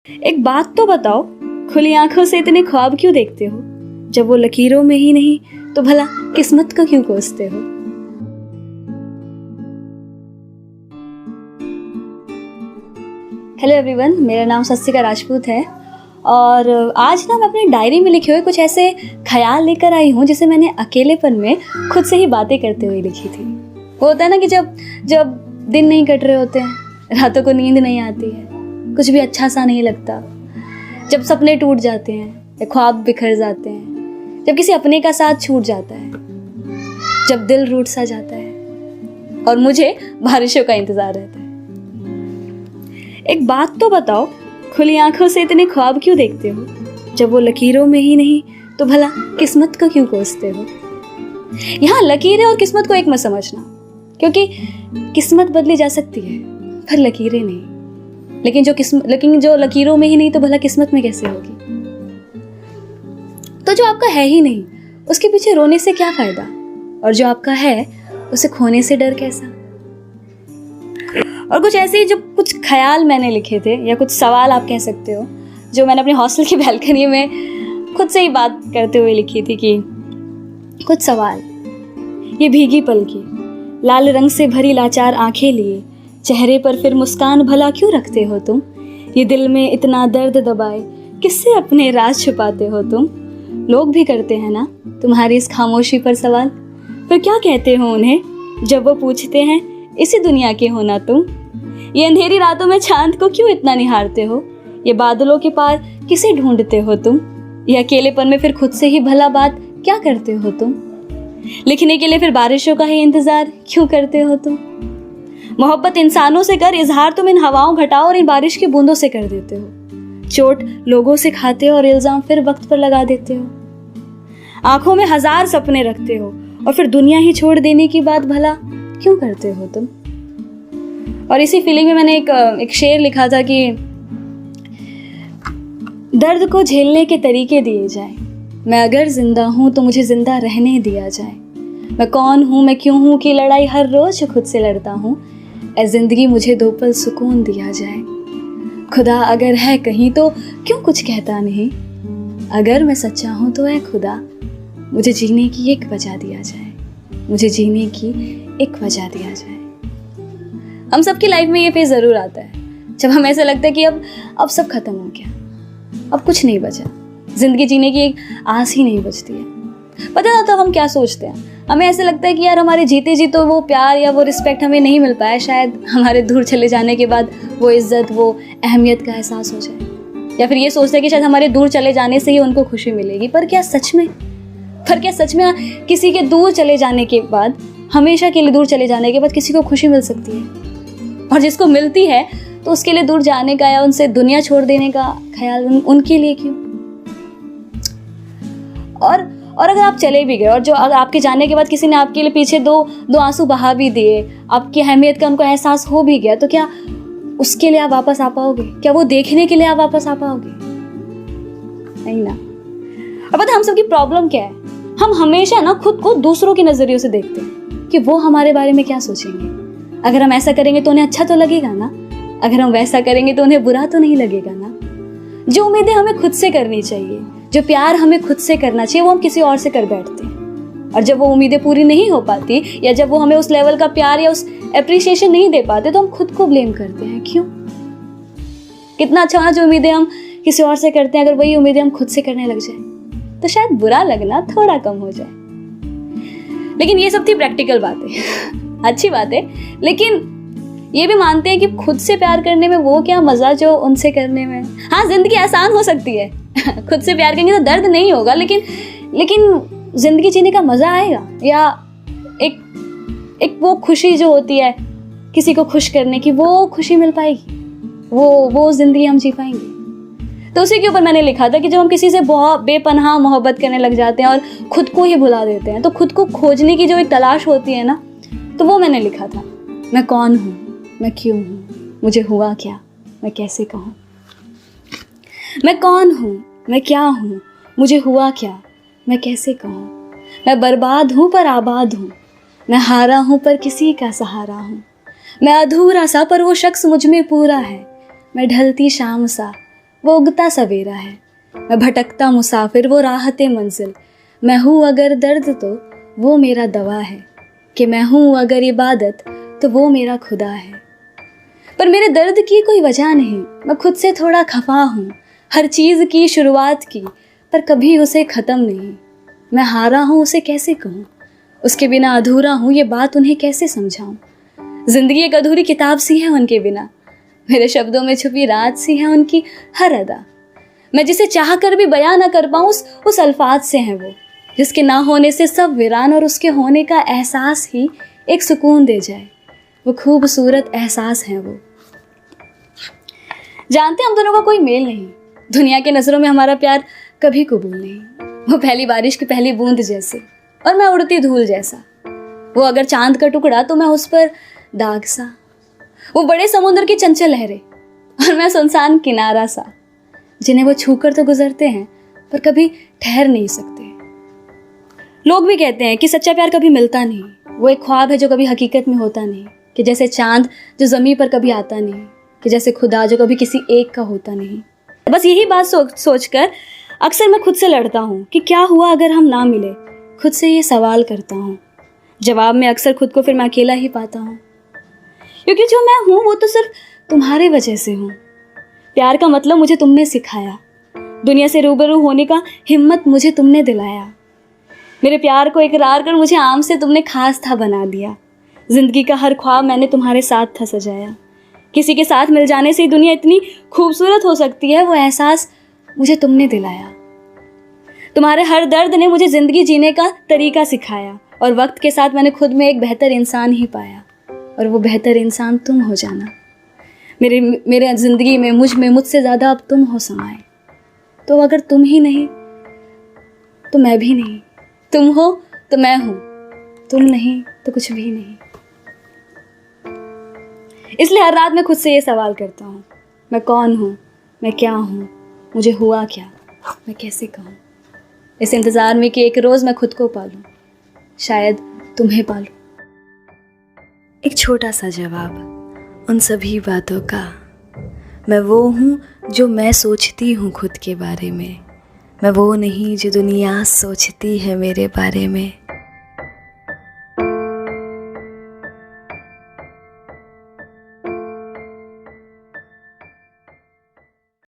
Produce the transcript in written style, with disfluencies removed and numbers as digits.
एक बात तो बताओ, खुली आंखों से इतने ख्वाब क्यों देखते हो? जब वो लकीरों में ही नहीं तो भला किस्मत को क्यों कोसते हो? हेलो एवरीवन, मेरा नाम सस्तिका राजपूत है और आज ना मैं अपनी डायरी में लिखे हुए कुछ ऐसे ख्याल लेकर आई हूँ जिसे मैंने अकेलेपन में खुद से ही बातें करते हुए लिखी थी। वो होता है ना कि जब दिन नहीं कट रहे होते हैं, रातों को नींद नहीं आती है, कुछ भी अच्छा सा नहीं लगता, जब सपने टूट जाते हैं, ख्वाब बिखर जाते हैं, जब किसी अपने का साथ छूट जाता है, जब दिल रूठ सा जाता है और मुझे बारिशों का इंतजार रहता है। एक बात तो बताओ, खुली आंखों से इतने ख्वाब क्यों देखते हो? जब वो लकीरों में ही नहीं तो भला किस्मत को क्यों कोसते हो? यहाँ लकीरें और किस्मत को एक मत समझना, क्योंकि किस्मत बदली जा सकती है पर लकीरें नहीं। लेकिन जो लकीरों में ही नहीं तो भला किस्मत में कैसे होगी? तो जो आपका है ही नहीं उसके पीछे रोने से क्या फायदा, और जो आपका है उसे खोने से डर कैसा? और कुछ ऐसे ही जो कुछ ख्याल मैंने लिखे थे, या कुछ सवाल आप कह सकते हो, जो मैंने अपने हॉस्टल की बैल्कनी में खुद से ही बात करते हुए लिखी थी। कि कुछ सवाल। ये भीगी पलकी, लाल रंग से भरी लाचार आंखें लिए, चेहरे पर फिर मुस्कान भला क्यों रखते हो तुम? ये दिल में इतना दर्द दबाए, किससे अपने राज छुपाते हो तुम? लोग भी करते हैं ना तुम्हारी इस खामोशी पर सवाल, फिर क्या कहते हो उन्हें जब वो पूछते हैं इसी दुनिया के हो ना तुम? ये अंधेरी रातों में चांद को क्यों इतना निहारते हो? ये बादलों के पार किसे ढूंढते हो तुम? ये अकेलेपन में फिर खुद से ही भला बात क्या करते हो तुम? लिखने के लिए फिर बारिशों का ही इंतजार क्यों करते हो तुम? मोहब्बत इंसानों से कर इजहार तुम इन हवाओं घटाओ और इन बारिश की बूंदों से कर देते हो। चोट लोगों से खाते हो और इल्जाम फिर वक्त पर लगा देते हो। आंखों में हजार सपने रखते हो और फिर दुनिया ही छोड़ देने की बात भला क्यों करते हो तुम? और इसी फीलिंग में मैंने एक शेर लिखा था कि दर्द को झेलने के तरीके दिए जाए, मैं अगर जिंदा हूं तो मुझे जिंदा रहने दिया जाए। मैं कौन हूं, मैं क्यों हूं की लड़ाई हर रोज खुद से लड़ता हूं। ऐ जिंदगी मुझे दो पल सुकून दिया जाए। खुदा अगर है कहीं तो क्यों कुछ कहता नहीं? अगर मैं सच्चा हूं तो ऐ खुदा मुझे जीने की एक वजह दिया जाए, मुझे जीने की एक वजह दिया जाए। हम सबकी लाइफ में ये फेज जरूर आता है जब हमें ऐसा लगता है कि अब सब खत्म हो गया, अब कुछ नहीं बचा, जिंदगी जीने की एक आस ही नहीं बचती है। पता ना तो हम क्या सोचते हैं, हमें ऐसा लगता है कि यार हमारे जीते जी तो वो प्यार या वो रिस्पेक्ट हमें नहीं मिल पाया, शायद हमारे दूर चले जाने के बाद वो इज्जत, वो अहमियत का एहसास हो जाए। या फिर ये सोचते हैं कि शायद हमारे दूर चले जाने से ही उनको खुशी मिलेगी। पर क्या सच में किसी के दूर चले जाने के बाद, हमेशा के लिए दूर चले जाने के बाद किसी को खुशी मिल सकती है? और जिसको मिलती है तो उसके लिए दूर जाने का या उनसे दुनिया छोड़ देने का ख्याल उनके लिए क्यों? और अगर आप चले भी गए और जो आपके जाने के बाद किसी ने आपके लिए पीछे दो आंसू बहा भी दिए, आपकी अहमियत का उनको एहसास हो भी गया, तो क्या उसके लिए आप वापस आ पाओगे? क्या वो देखने के लिए आप वापस आ पाओगे? नहीं ना। और पता हम सबकी प्रॉब्लम क्या है, हम हमेशा ना खुद को दूसरों के नजरियों से देखते हैं कि वो हमारे बारे में क्या सोचेंगे। अगर हम ऐसा करेंगे तो उन्हें अच्छा तो लगेगा ना, अगर हम वैसा करेंगे तो उन्हें बुरा तो नहीं लगेगा ना। जो उम्मीदें हमें खुद से करनी चाहिए, जो प्यार हमें खुद से करना चाहिए, वो हम किसी और से कर बैठते हैं। और जब वो उम्मीदें पूरी नहीं हो पाती, या जब वो हमें उस लेवल का प्यार या उस एप्रिसिएशन नहीं दे पाते, तो हम खुद को ब्लेम करते हैं। क्यों? कितना अच्छा होना जो उम्मीदें हम किसी और से करते हैं, अगर वही उम्मीदें हम खुद से करने लग जाए तो शायद बुरा लगना थोड़ा कम हो जाए। लेकिन ये सब थी प्रैक्टिकल बातें अच्छी बात है, लेकिन ये भी मानते हैं कि खुद से प्यार करने में वो क्या मजा जो उनसे करने में। हाँ, जिंदगी आसान हो सकती है खुद से प्यार करेंगे तो दर्द नहीं होगा, लेकिन जिंदगी जीने का मजा आएगा, या एक वो खुशी जो होती है किसी को खुश करने की, वो खुशी मिल पाएगी, वो जिंदगी हम जी पाएंगे। तो उसी के ऊपर मैंने लिखा था कि जब हम किसी से बहुत बेपनाह मोहब्बत करने लग जाते हैं और खुद को ही भुला देते हैं, तो खुद को खोजने की जो एक तलाश होती है ना, तो वो मैंने लिखा था। मैं कौन हूँ, मैं क्यों हूँ, मुझे हुआ क्या, मैं कैसे कहूँ? मैं कौन हूँ, मैं क्या हूँ, मुझे हुआ क्या, मैं कैसे कहूँ? मैं बर्बाद हूँ पर आबाद हूँ, मैं हारा हूँ पर किसी का सहारा हूँ। मैं अधूरा सा पर वो शख्स मुझ में पूरा है, मैं ढलती शाम सा वो उगता सवेरा है। मैं भटकता मुसाफिर, वो राहते मंजिल। मैं हूँ अगर दर्द तो वो मेरा दवा है, कि मैं हूँ अगर इबादत तो वो मेरा खुदा है। पर मेरे दर्द की कोई वजह नहीं, मैं खुद से थोड़ा खफा हूँ। हर चीज़ की शुरुआत की पर कभी उसे ख़त्म नहीं। मैं हारा हूँ उसे कैसे कहूँ, उसके बिना अधूरा हूँ, ये बात उन्हें कैसे समझाऊँ। ज़िंदगी एक अधूरी किताब सी है उनके बिना, मेरे शब्दों में छुपी रात सी है उनकी हर अदा। मैं जिसे चाह कर भी बयां ना कर पाऊँ उस अल्फाज से हैं वो, जिसके ना होने से सब वीरान और उसके होने का एहसास ही एक सुकून दे जाए। वो खूबसूरत एहसास है वो। जानते हम दोनों का कोई मेल नहीं, दुनिया के नज़रों में हमारा प्यार कभी कबूल नहीं। वो पहली बारिश की पहली बूंद जैसे और मैं उड़ती धूल जैसा। वो अगर चांद का टुकड़ा तो मैं उस पर दाग सा। वो बड़े समुद्र की चंचल लहरें और मैं सुनसान किनारा सा, जिन्हें वो छूकर तो गुजरते हैं पर कभी ठहर नहीं सकते। लोग भी कहते हैं कि सच्चा प्यार कभी मिलता नहीं, वो एक ख्वाब है जो कभी हकीकत में होता नहीं, कि जैसे चांद जो ज़मीन पर कभी आता नहीं, कि जैसे खुदा जो कभी किसी एक का होता नहीं। बस यही बात सोचकर अक्सर मैं खुद से लड़ता हूँ कि क्या हुआ अगर हम ना मिले। खुद से ये सवाल करता हूँ, जवाब में अक्सर खुद को फिर मैं अकेला ही पाता हूँ, क्योंकि जो मैं हूँ वो तो सिर्फ तुम्हारे वजह से हूँ। प्यार का मतलब मुझे तुमने सिखाया, दुनिया से रूबरू होने का हिम्मत मुझे तुमने दिलाया। मेरे प्यार को इकरार कर मुझे आम से तुमने खास था बना दिया। जिंदगी का हर ख्वाब मैंने तुम्हारे साथ था सजाया। किसी के साथ मिल जाने से दुनिया इतनी खूबसूरत हो सकती है, वो एहसास मुझे तुमने दिलाया। तुम्हारे हर दर्द ने मुझे जिंदगी जीने का तरीका सिखाया, और वक्त के साथ मैंने खुद में एक बेहतर इंसान ही पाया, और वो बेहतर इंसान तुम हो जाना। मेरे ज़िंदगी में मुझसे ज़्यादा अब तुम हो समाए। तो अगर तुम ही नहीं तो मैं भी नहीं, तुम हो तो मैं हूँ, तुम नहीं तो कुछ भी नहीं। इसलिए हर रात मैं खुद से ये सवाल करता हूँ, मैं कौन हूँ, मैं क्या हूँ, मुझे हुआ क्या, मैं कैसे कहूँ। इस इंतज़ार में कि एक रोज़ मैं खुद को पालूँ, शायद तुम्हें पालूँ। एक छोटा सा जवाब उन सभी बातों का, मैं वो हूँ जो मैं सोचती हूँ खुद के बारे में, मैं वो नहीं जो दुनिया सोचती है मेरे बारे में।